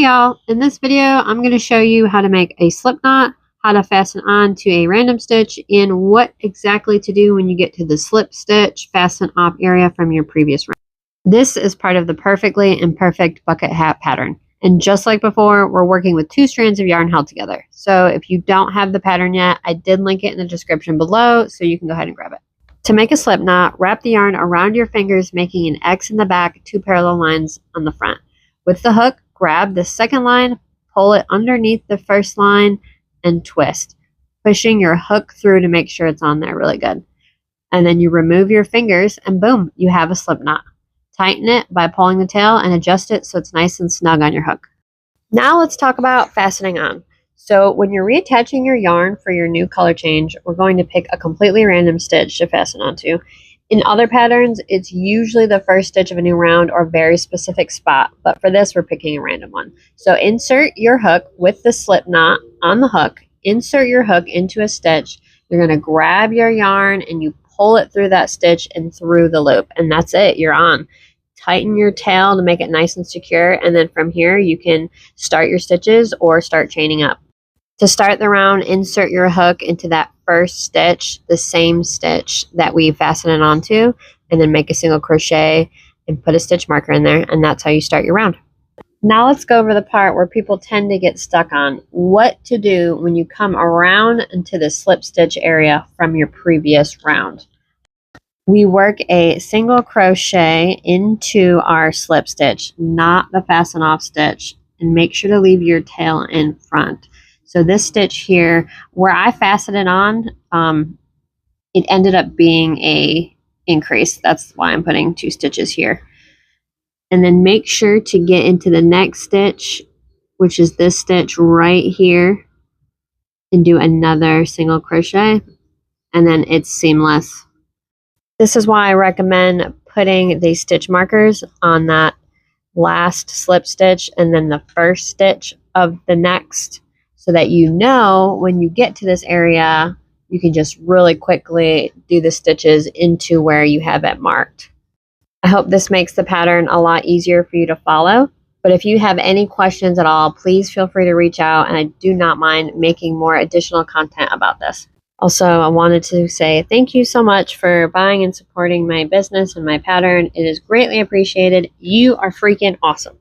Hey y'all, in this video I'm going to show you how to make a slip knot, how to fasten on to a random stitch, and what exactly to do when you get to the slip stitch fasten off area from your previous round. This is part of the Perfectly Imperfect Bucket Hat pattern, and just like before, we're working with 2 strands of yarn held together. So if you don't have the pattern yet, I did link it in the description below, so you can go ahead and grab it. To make a slip knot, wrap the yarn around your fingers, making an X in the back, 2 parallel lines on the front. With the hook, grab the second line, pull it underneath the first line, and twist, pushing your hook through to make sure it's on there really good. And then you remove your fingers, and boom, you have a slip knot. Tighten it by pulling the tail and adjust it so it's nice and snug on your hook. Now let's talk about fastening on. So when you're reattaching your yarn for your new color change, we're going to pick a completely random stitch to fasten onto. In other patterns, it's usually the first stitch of a new round or a very specific spot, but for this, we're picking a random one. So insert your hook with the slip knot on the hook, insert your hook into a stitch. You're going to grab your yarn and you pull it through that stitch and through the loop, and that's it, you're on. Tighten your tail to make it nice and secure, and then from here, you can start your stitches or start chaining up. To start the round, insert your hook into that first stitch, the same stitch that we fastened it onto, and then make a single crochet and put a stitch marker in there, and that's how you start your round. Now let's go over the part where people tend to get stuck on what to do when you come around into the slip stitch area from your previous round. We work a single crochet into our slip stitch, not the fasten off stitch, and make sure to leave your tail in front. So this stitch here, where I fastened it on, it ended up being a increase. That's why I'm putting 2 stitches here. And then make sure to get into the next stitch, which is this stitch right here, and do another single crochet, and then it's seamless. This is why I recommend putting these stitch markers on that last slip stitch and then the first stitch of the next, so that you know when you get to this area, you can just really quickly do the stitches into where you have it marked. I hope this makes the pattern a lot easier for you to follow. But if you have any questions at all, please feel free to reach out, and I do not mind making more additional content about this. Also, I wanted to say thank you so much for buying and supporting my business and my pattern. It is greatly appreciated. You are freaking awesome.